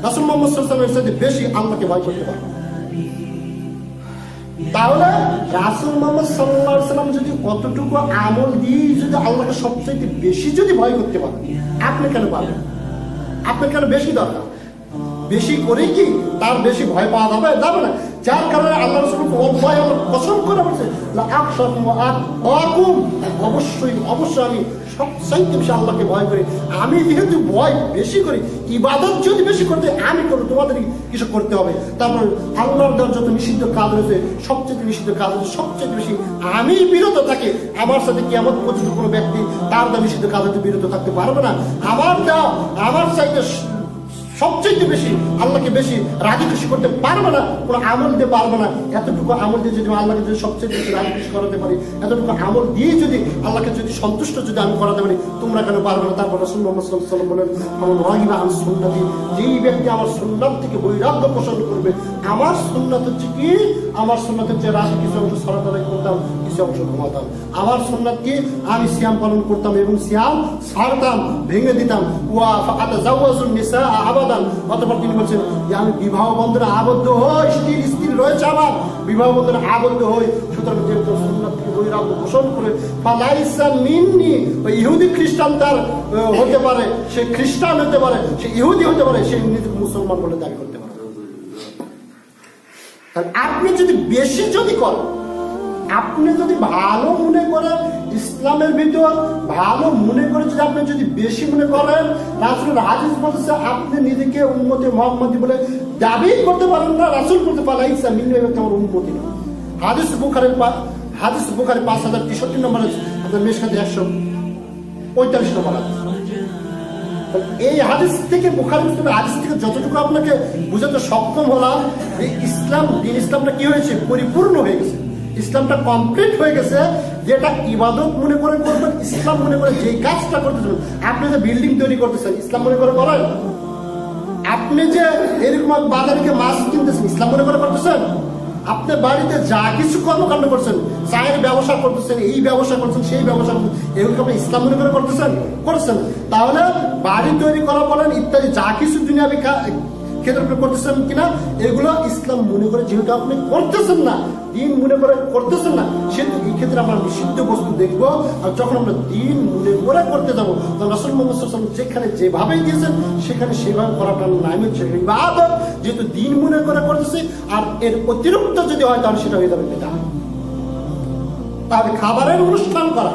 রাসূল মুহাম্মদ সাল্লাল্লাহু আলাইহি ওয়াসাল্লামের চাইতে বেশি আল্লাহকে ভয় করতে পারে। তাহলে রাসূল মুহাম্মদ সাল্লাল্লাহু আলাইহি ওয়াসাল্লাম যদি কতটুকু আমল দিয়ে যদি আল্লাহকে সবচাইতে বেশি যদি ভয় করতে পারেন, আপনি কেন পারবেন? আপনার কেন বেশি দরকার? বেশি করে কি তার বেশি ভয় পাওয়া যাবে না? যার কারণে আল্লাহ রাসূল কসম করে বলছে, অবশ্যই আমি সবচাইতে বেশি আল্লাহকে ভয় করি। আমি যেহেতু ভয় বেশি করি, ইবাদত যদি বেশি করতে আমি করবো, তোমাদের কিছু করতে হবে। তারপর আল্লাহর দেওয়ার যত নিষিদ্ধ কাজ রয়েছে, সবচেয়ে নিষিদ্ধ কাজ হচ্ছে সবচেয়ে বেশি আমি বিরত থাকি। আমার সাথে কিয়ামত পর্যন্ত কোনো ব্যক্তি তার দেওয়া নিষিদ্ধ কাজ হতে বিরত থাকতে পারবে না। আমার চাইতে সবচেয়ে বেশি আল্লাহকে বেশি রাজি খুশি করতে পারবে না, কোনো আমল দিতে পারবে না। এতটুকু আমল দিয়ে যদি আল্লাহকে যদি সবচেয়ে বেশি রাজি খুশি করাতে পারি, এতটুকু আমল দিয়ে যদি আল্লাহকে যদি সন্তুষ্ট যদি আমি করাতে পারি, তোমরা কেন পারবে না? তারপর রাসূল মুহাম্মদ সাল্লাল্লাহু আলাইহি ওয়াসাল্লাম বলেন, আমার রাগিবা আন সুন্নতি, যেই ব্যক্তি আমার সুন্নাত থেকে বৈরাগ্য পোষণ করবে। আমার সুন্নাত হচ্ছে কি? আমার সুন্নাত হচ্ছে রাতে কিছু অংশ সালাত আদায় করতাম, কিছু অংশ ঘুমাতাম। আমার সুন্নাত কি? আমি সিয়াম পালন করতাম এবং সিয়াম ছাড়তাম, ভেঙে দিতাম। ওয়া ফাআতাজাওয়াজুন নিসা আবাদান, অতঃপর তিনি বলছেন যে আমি বিবাহ বন্ধনে আবদ্ধ হই, স্ত্রী রয়েছে আমার, বিবাহ বন্ধনে আবদ্ধ হই। সুতরাং যেহেতু সুন্নাত থেকে বৈরাগ্য পোষণ করে, ফালাইসা মিন্নি, ইহুদি খ্রিস্টান তার হতে পারে, সে খ্রিস্টান হতে পারে, সে ইহুদি হতে পারে, সে নিজেকে মুসলমান বলে দাবি করতে পারে। আপনি যদি বেশি যদি করেন, আপনি যদি ভালো মনে করেন, ইসলামের ভিতর ভালো মনে করে যদি আপনি যদি বেশি মনে করেন, রাসূলের হাদিস বলছে আপনি নিজেকে উম্মতে মুহাম্মাদি বলে দাবি করতে পারেন না। রাসূল বলতে পারেন ইসা মিন আমার উম্মতি না। হাদিস বুখারী 5063 নম্বর আছে, আপনার মিশকাতে 145 নম্বর আছে। এই হাদিস থেকে, বুখারী মুসলিমের হাদিস থেকে যতটুকু আপনাকে বুঝাতে সক্ষম হলাম, এই ইসলামটা কি হয়েছে? পরিপূর্ণ হয়ে গেছে। ইসলামটা কমপ্লিট হয়ে গেছে। যেটা ইবাদত মনে করে করবেন, ইসলাম মনে করে যে কাজটা করতেছেন, আপনি যে বিল্ডিং তৈরি করতেছেন ইসলাম মনে করে করেন? আপনি যে এরকম বাজারে গিয়ে মাছ কিনতেছেন ইসলাম মনে করে করতেছেন? আপনি বাড়িতে যা কিছু কর্মকাণ্ড করছেন, চায়ের ব্যবসা করতেছেন, এই ব্যবসা করছেন, সেই ব্যবসা করছেন, এগুলো আপনি ইসলাম মনে করে করছেন? তাহলে বাড়ি তৈরি করা বলেন ইত্যাদি যা কিছু দুনিয়াবি ক্ষেত্রে করতেছেন কিনা, এগুলো ইসলাম মনে করে যেহেতু আপনি করতেছেন না, দিন মনে করে করতেছেন না, সেহেতু এই ক্ষেত্রে আমরা নিষিদ্ধ বস্তু দেখবো। আর যখন আমরা দিন মনে করে করতে যাবো, তখন রাসূল মুহাম্মদ সাল্লাল্লাহু আলাইহি ওয়াসাল্লাম যেখানে যেভাবে দিয়েছেন সেখানে সেভাবে করাটার নাম হচ্ছে ইবাদত। যেহেতু দিন মনে করে করতেছি, আর এর অতিরিক্ত যদি হয় তাহলে সেটা হয়ে যাবে বিদআত। তাহলে খাবারের অনুষ্ঠান করা,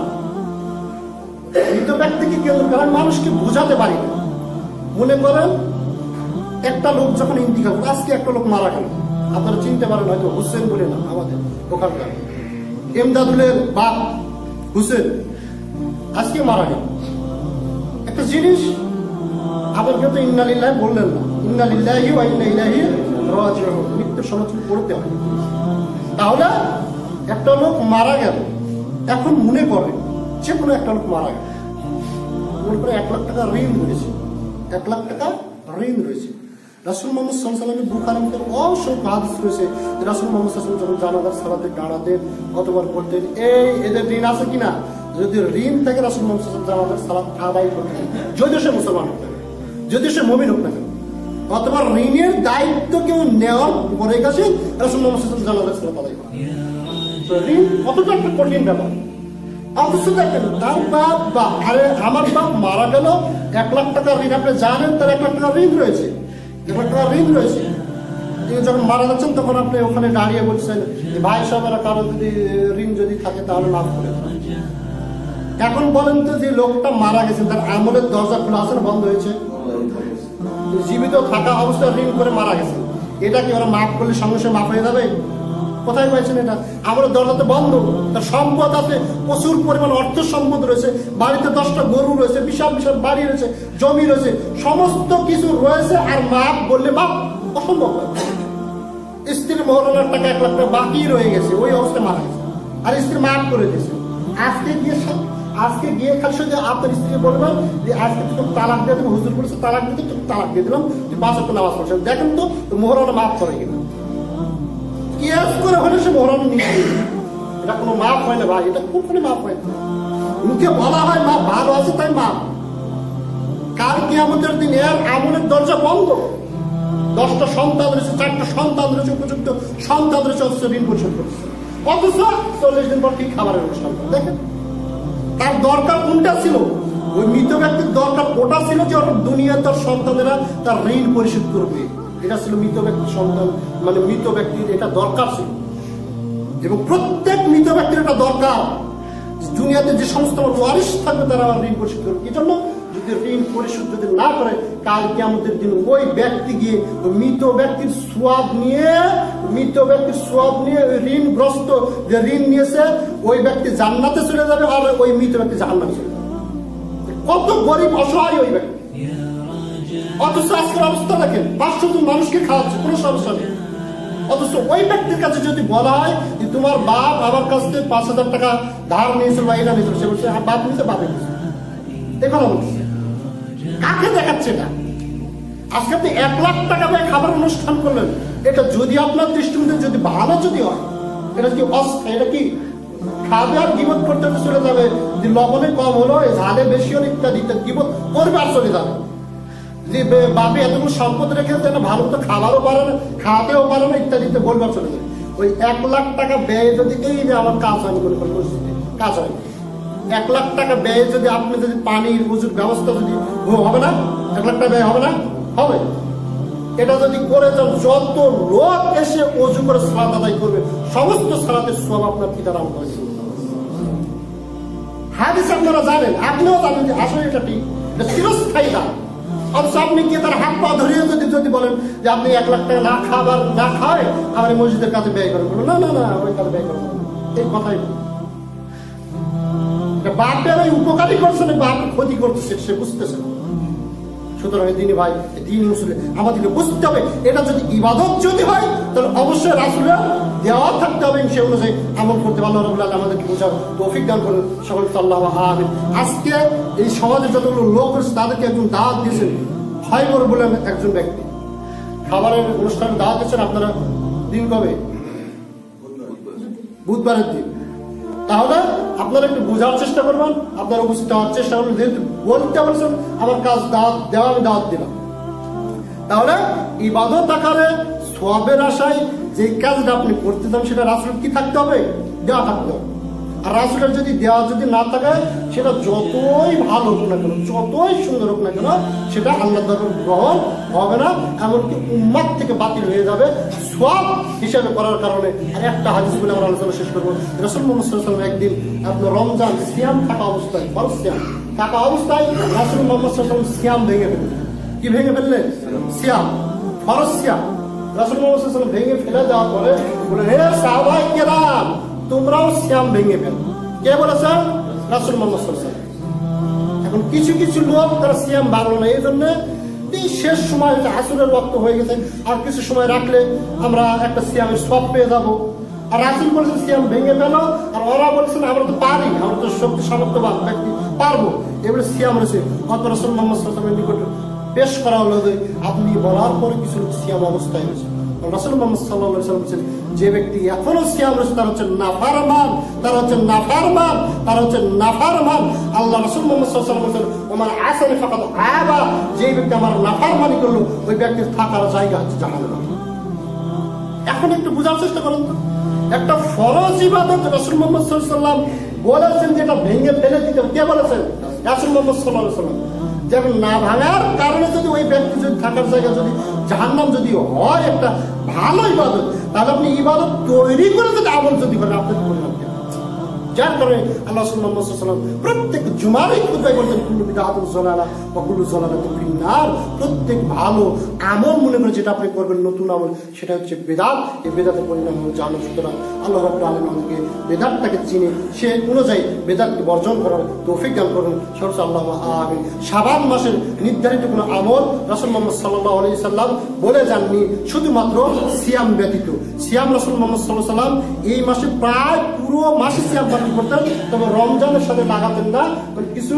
মৃত ব্যক্তিকে কেন্দ্র করে মানুষকে বোঝাতে পারি না। মনে করেন একটা লোক যখন ইন্তিকাল, আজকে একটা লোক মারা গেল, আপনারা চিনতে পারেন হয়তো, হুসেন বলে না আমাদের ওখানকার এমদাদুলের বাপ হুসেন আজকে মারা গেল। একটা জিনিস আবার কেউ তো ইন্না লিল্লাহি বললেন না, ইন্না লিল্লাহি ওয়া ইন্না ইলাইহি রাজিউন, মৃত্যুর সময় পড়তে হয়। তাহলে একটা লোক মারা গেল, এখন মনে করে যে কোনো একটা লোক মারা গেল, মনে করে 1 লাখ টাকা ঋণ রয়েছে, 1 লাখ টাকা ঋণ রয়েছে। রাসূল মুহাম্মদ সাল্লাল্লাহু আলাইহি ওয়াসাল্লামের বুখারীতে অসংখ্য হাদিস রয়েছে, রাসূল মুহাম্মদ সাল্লাল্লাহু আলাইহি ওয়াসাল্লাম যখন জানাজার সালাতে দাঁড়াতেন কতবার বলতেন, এদের ঋণ আছে কিনা? যদি ঋণ থেকে রাসূল মুহাম্মদ সাল্লাল্লাহু আলাইহি ওয়াসাল্লাম জানাজার সালাত আদায় করতেন, যদিও সে মুসলমান হোক না, যদিও সে মুমিন হোক না, অথবা ঋণের দায়িত্ব কেউ নেওয়ার পরে গেছে রাসূল মুহাম্মদ সাল্লাল্লাহু আলাইহি ওয়াসাল্লাম জানাজার সালাত আদায় করেন। ঋণ কতটা একটা কঠিন ব্যাপার। অথচ দেখেন তার বাপ বা আরে আমার বাপ মারা গেল, 1 লাখ টাকা ঋণ, আপনি জানেন তার 1 লাখ টাকা ঋণ রয়েছে, 1 লাখ টাকা ঋণ রয়েছে। তিনি যখন মারা যাচ্ছেন তখন আপনি ওখানে দাঁড়িয়ে বলছেন ভাই সাহেবেরা কারো যদি ঋণ যদি থাকে তাহলে মাফ করে দেন। এখন বলেন তো যে লোকটা মারা গেছে তার আমলের দরজা খোলা আছে না বন্ধ হয়েছে? জীবিত থাকা অবস্থায় ঋণ করে মারা গেছে, এটা কি ওরা মাফ করলে সঙ্গে সঙ্গে মাফ হয়ে যাবে? কোথায় পাইছেন এটা? আমলের দরজা তো বন্ধ। তার সম্পদ আছে, প্রচুর পরিমাণ অর্থ সম্পদ রয়েছে, বাড়িতে 10টা গরু রয়েছে, বিশাল বিশাল বাড়ি রয়েছে, জমি রয়েছে, সমস্ত কিছু রয়েছে, আর মাফ বললে মাফ অসম্ভব। স্ত্রীর মহরণের টাকা 1 লাখ টাকা বাকি রয়ে গেছে, ওই অবস্থায় মারা গেছে, আর স্ত্রী মাফ করে দিয়েছে। আজকে গিয়ে খালি শুধু আপনার স্ত্রী বলবেন যে আজকে তুমি তালাক দিয়ে দেবো, হুজুর বলেছে তালাক দিতে, তুমি তালাক দিয়ে দিলাম, তুই 5 ওয়াক্ত নামাজ পড়ছেন, দেখেন তো মোহরণে মাফ করে কিনা। কিয়াস করে হলে সে মোহরণ নিয়ে এটা কোনো মাফ হয় না ভাই, এটা কোনখানে মাফ হয় না। মুখে বলা হয় মা ভালো আছে তাই মাফ, কাল কিয়ামতের দিন এর আমলের দরজা বন্ধ। 10টা সন্তান রয়েছে, 4টা সন্তান রয়েছে, উপযুক্ত সন্তান রয়েছে, অথচ ঋণ পরিশোধ করছে, অথচ 40 দিন পর কি খাবারের অনুষ্ঠান। দেখেন তার দরকার কোনটা ছিল? ওই মৃত ব্যক্তির দরকার ওটা ছিল যে ওর দুনিয়ার তার সন্তানেরা তার ঋণ পরিশোধ করবে, এটা ছিল মৃত ব্যক্তির সন্তান, মানে মৃত ব্যক্তির এটা দরকার ছিল। এবং প্রত্যেক মৃত ব্যক্তির এটা দরকার, দুনিয়াতে যে সমস্ত ওয়ারিশ থাকবে তারা ঋণ পরিশোধ করবে। কি জন্য? যদি ঋণ পরিশোধ যদি না করে, কাল কিয়ামতের দিন ওই ব্যক্তি গিয়ে মৃত ব্যক্তির সোয়াব নিয়ে ওই ঋণগ্রস্ত যে ঋণ নিয়েছে ওই ব্যক্তি জান্নাতে চলে যাবে, আর ওই মৃত ব্যক্তি জাহান্নামে চলে যাবে। কত গরিব অসহায় ওই ব্যক্তি, অথচ আজকের অবস্থা দেখেন 500 জন মানুষকে খাওয়াচ্ছে, কোনো সমস্যা নেই। অথচ ওই ব্যক্তির কাছে যদি বলা হয় যে তোমার বাপ আমার কাছ থেকে 5,000 টাকা ধার নিয়েছিল বা এটা নিয়েছিল, সে বলছে বাপ নিয়েছে, বাপে নিয়েছে, এখন বলছে কাকে দেখাচ্ছে এটা? আজকে আপনি 1 লাখ টাকা দিয়ে খাবার অনুষ্ঠান করলেন, এটা যদি আপনার দৃষ্টিতে যদি ভালো যদি হয়, এটা কি অস্থায়ী? এটা কি খাবে আর গিবত করতে চলে যাবে, যে লবণে কম হলো, ঝালে বেশি হলো, ইত্যাদি ইত্যাদি গিবত করবে আর চলে যাবে। যে বাপে এতগুলো সম্পদ রেখেছে না, ভালো তো খাবারও পারে না, খাওয়াতেও পারে না, ইত্যাদিতে বলবার চলে যাবে। ওই 1 লাখ টাকা ব্যয় যদি এই যে আমার কাজ হয়নি, কোনো পরিস্থিতি কাজ হয়নি, 1 লাখ টাকা ব্যয় যদি আপনি যদি পানির উজুর ব্যবস্থা যদি হবে না, 1 লাখ টাকা ব্যয় হবে না, হবে। এটা যদি করে যান, যত লোক এসে অজু করে সালাত আদায় করবে, সমস্ত সালাতের সওয়াব আপনার পিতার আমল হয়েছে। হাদিস আপনারা জানেন, আপনিও জানেন যে আসলে এটা ঠিক, এটা চিরস্থায়ী দান। অথচ আপনি কি তার হাত পা ধরিয়ে যদি বলেন যে আপনি 1 লাখ টাকা না খাবার না খায় আমার মসজিদের কাজে ব্যয় করেন, বলুন না না না ওই কাজে ব্যয় করবেন, এই কথাই বাপের ওই উপকারী করছে না, বাপ ক্ষতি করতেছে, সে বুঝতেছে। সুতরাং দিনী ভাই, দিনী মুসলিম আমাদেরকে বুঝতে হবে, এটা যদি ইবাদত যদি হয় তাহলে অবশ্যই রাসূলের দেওয়া থাকতে হবে, সে অনুযায়ী আমল করতে হবে। আল্লাহ রাব্বুল আলামিন আমাদেরকে বোঝার তৌফিক দান করুন, সকল সাল্লাল্লাহু আমিন। আজকে এই সমাজে যতগুলো লোক রয়েছে তাদেরকে একজন দাওয়াত দিয়েছেন, খয়বর বলেন একজন ব্যক্তি, খাবারের অনুষ্ঠানে দাওয়াত দিয়েছেন। আপনারা দিন কবে? বুধবারের দিন। তাহলে আপনারা একটু বোঝার চেষ্টা করবেন, আপনারা উপস্থিত হওয়ার চেষ্টা করবেন। যেহেতু বলতে বলছেন আমার কাজ দাওয়াত দেওয়া, আমি দাওয়াত দিলাম। তাহলে ইবাদত আকারে সওয়াবের আশায় যে কাজটা আপনি করতে চান সেটা রাসূল কি থাকতে হবে? দেওয়া থাকতে হবে। আর রাসূলের যদি দেওয়া যদি না থাকে, সেটা যতই ভালো হোক না কেন, যতই সুন্দর হোক না কেন, সেটা আল্লাহর দরবারে গ্রহণ হবে না, এমনকি উম্মাত থেকে বাতিল হয়ে যাবে সওয়াব হিসাবে করার কারণে। আর একটা হাদিস বলে আমরা আলোচনা শেষ করবো। রাসূল মুহাম্মদ সাল্লাল্লাহু আলাইহি ওয়াসাল্লাম একদিন আপনার রমজান সিয়াম থাকা অবস্থায়, ফরজ সিয়াম থাকা অবস্থায় রাসূল মুহাম্মদ সাল্লাল্লাহু আলাইহি ওয়াসাল্লাম সিয়াম ভেঙে ফেললেন। কি ভেঙে ফেললেন? সিয়াম, ফরজ সিয়াম। রাসূল মুহাম্মদ সাল্লাল্লাহু আলাইহি ওয়াসাল্লাম ভেঙে ফেলে যাওয়ার পরে বলে, হে সাহাবায়ে কেরাম, তোমরাও সিয়াম ভেঙে ফেল। কে বলেছেন? রাসূল মুহাম্মদ সাল্লাল্লাহু আলাইহি ওয়াসাল্লাম। এখন কিছু কিছু লোক তারা সিয়াম ভাঙলো না, এই জন্য যদি শেষ সময় আসরের রক্ত হয়ে গেছে আর কিছু সময় রাখলে আমরা একটা সিয়ামের সব পেয়ে যাবো। আর রাসূল বলেছেন সিয়াম ভেঙে ফেলো, আর ওরা বলছেন আমরা তো পারি, আমরা তো শক্তি সামর্থ্যবান ব্যক্তি, পারবো। এবারে সিয়াম রয়েছে হযরত রাসূল মুহাম্মদ সাল্লাল্লাহু আলাইহি ওয়াসাল্লামের নিকট পেশ করা হলো যে আপনি বলার পরে কিছু লোক সিয়াম অবস্থায় রয়েছে। রাসূল মুহাম্মদ সাল্লাল্লাহু আলাইহি ওয়াসাল্লাম বলেছেন যে ব্যক্তি এখনো সিয়াম রয়েছে তার হচ্ছে নাফরমান, তার হচ্ছে নাফরমান, তার হচ্ছে নাফরমান। আল্লাহ রাসূল মুহাম্মদ সাল্লাল্লাহু আলাইহি ওয়াসাল্লাম বলেছেন ওমান আসানি ফাকাদ আবা, যে ব্যক্তি আমার নাফরমানি করলো ওই ব্যক্তির থাকার জায়গা হচ্ছে জাহান্নাম। এখন একটু বোঝার চেষ্টা করুন তো, একটা ফরজ ইবাদত রাসূল মুহাম্মদ সাল্লাল্লাহু আলাইহি ওয়াসাল্লাম বলেছেন যেটা ভেঙে ফেলে দিতে, কে বলেছেন? রাসূল মুহাম্মদ সাল্লাল্লাহু আলাইহি ওয়াসাল্লাম। যেমন না ভাঙার কারণে যদি ওই ব্যক্তি যদি থাকার জায়গা যদি জাহান্নাম যদি হয় একটা ভালো ইবাদত, তাহলে আপনি ইবাদত তৈরি করে যদি আমল যদি করেন আপনি করবেন। যার কারণে আল্লাহ মুহাম্মদ সাল্লাল্লাহু আলাইহি ওয়াসাল্লাম প্রত্যেক জুমারই খুতবায় বলতেন কুল্লু বিদআতিন যালালা ওয়া কুল্লু যালালাতিন ফিন্নার। প্রত্যেক ভালো আমল মনে করে যেটা আপনি করবেন নতুন আমল, সেটা হচ্ছে বেদাত। এই বেদাতের পরিণাম হলো জাহান্নাম। সুতরাং আল্লাহ রাব্বুল আলামিন আমাদেরকে বেদাতটাকে চিনে সে অনুযায়ী বেদাতকে বর্জন করার তৌফিক দান করুন। সর্বশেষ আল্লাহুম্মা আমিন। শাবান মাসের নির্ধারিত কোনো আমল রাসূল মুহাম্মদ সাল্লাল্লাহু আলাইহি সাল্লাম বলে যাননি, শুধুমাত্র সিয়াম ব্যতীত। সিয়াম রাসূল মুহাম্মদ সাল্লাল্লাহু আলাইহি সাল্লাম এই মাসে প্রায় পুরো মাসে সিয়াম করতেন, তবে রমজানের সাথে লাগাতেন না, কিছু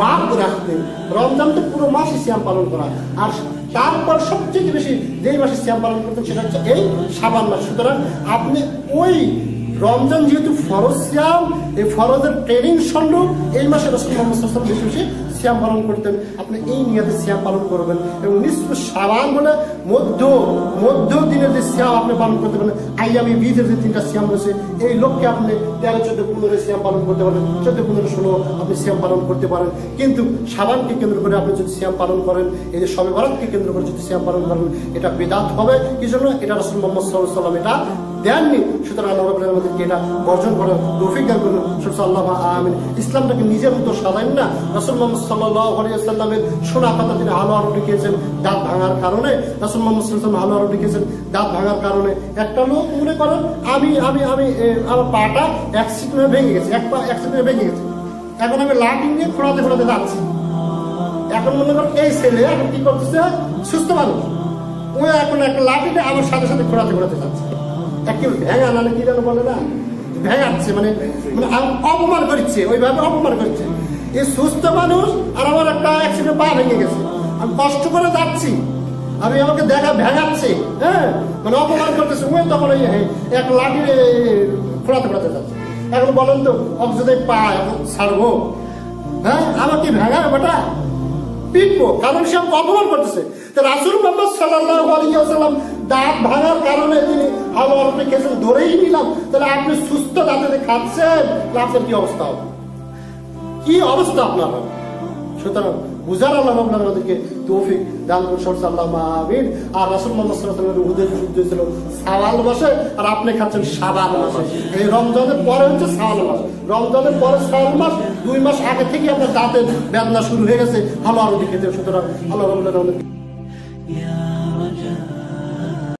বাদ রাখতেন। রমজান তো পুরো মাসে সিয়াম পালন করা, আর তারপর সবচেয়ে বেশি যেই মাসে সিয়াম পালন করতেন সেটা হচ্ছে এই শাবান মাস। সুতরাং আপনি ওই রমজান যেহেতু ফরজ সিয়াম, এই ফরজের ট্রেনিং স্বরূপ এই মাসে রাসূল মুহাম্মদ সাল্লাল্লাহু আলাইহি ওয়াসাল্লাম বেশি বেশি সিয়াম পালন করতেন। আপনি এই নিয়তে সিয়াম পালন করবেন এবং নিসফ শাবান বলে মধ্য দিনের যে সিয়াম আপনি পালন করতে পারেন, আইয়ামি বীজের যে 3টা সিয়াম রয়েছে, এই লক্ষ্যে আপনি 13, 14, 15 সিয়াম পালন করতে পারেন, 14, 15, 16 আপনি সিয়াম পালন করতে পারেন। কিন্তু শাবানকে কেন্দ্র করে আপনি যদি সিয়াম পালন করেন, এই যে শবে বরাতকে কেন্দ্র করে যদি সিয়াম পালন করেন, এটা বিদআত হবে। কি জন্য? এটা রাসূল মুহাম্মদ সাল্লাল্লাহু আলাইহি ওয়াসাল্লাম এটা দেননি। সুতরাং আল্লাহ রাব্বুল আলামিন আমাদেরকে এটা বর্জন করার তৌফিক দান করুন। সুবহানাল্লাহ, আমিন। ইসলামটাকে নিজের মতো সাজাইন না। রাসূল মুহাম্মদ সাল্লাল্লাহু আলাইহি ওয়াসাল্লামের সোনা পাতা তিনি আলো আলো লিখেছেন দাঁত ভাঙার কারণে। রাসূল মুহাম্মদ সাল্লাল্লাহু আলাইহি ওয়াসাল্লাম আলো আলো লিখেছেন দাঁত ভাঙার কারণে। একটা লোক মনে করেন আমি আমার পাটা অ্যাক্সিডেন্টে ভেঙে গেছে, এক পা অ্যাক্সিডেন্টে ভেঙে গেছে, এখন আমি লাঠি নিয়ে খোঁড়াতে খোঁড়াতে যাচ্ছি। এখন মনে করেন এই ছেলে এখন কি করতেছে, সুস্থ মানুষ, ও এখন একটা লাঠিতে আমার সাথে সাথে খোঁড়াতে খোঁড়াতে যাচ্ছে। একেবারে ভেঙা না, কি যেন বলে না, ভেঙাচ্ছে, মানে অপমান করছে, ওইভাবে অপমান করছে। এই সুস্থ মানুষ আর আমার একটা অ্যাক্সিডেন্ট পা ভেঙে গেছে, আমি কষ্ট করে যাচ্ছি, আমি আমাকে দেখা ভেঙাচ্ছে, হ্যাঁ, মানে অপমান করতেছে। ওই তখন ওই এক লাঠি খোঁড়াতে খোঁড়াতে যাচ্ছে। এখন বলেন তো যদি পা এখন ছাড়বো, হ্যাঁ, আমাকে ভেঙা বেটা পিটবো, কারণ সে আমাকে অপমান করতেছে। তো রাসূল মুহাম্মদ সাল্লাল্লাহু আলাইহি ওয়াসাল্লাম দাঁত ভাঙার কারণে তিনি আলো আপনি খেয়েছেন, ধরেই নিলাম। তাহলে আপনি সুস্থ দাঁতে খাচ্ছেন, আপনার কি অবস্থা হবে, কি অবস্থা আপনার হবে? সুতরাং বুঝার আল্লাহ আমাদেরকে তৌফিক দান করুন। আল্লাহুম্মা আমিন। আর রাসূল মুহাম্মদ সাল্লাল্লাহু আলাইহি ওয়াসাল্লামের উহুদের যুদ্ধ ছিল শাওয়াল মাসে, আর আপনি খাচ্ছেন শাবান মাসে। এই রমজানের পরে হচ্ছে শাওয়াল মাস, রমজানের পরে শাওয়াল মাস, 2 মাস আগে থেকে আপনার দাঁতের বেদনা শুরু হয়ে গেছে, ভালো আরো খেতে। সুতরাং আল্লাহ রাব্বুল আলামিন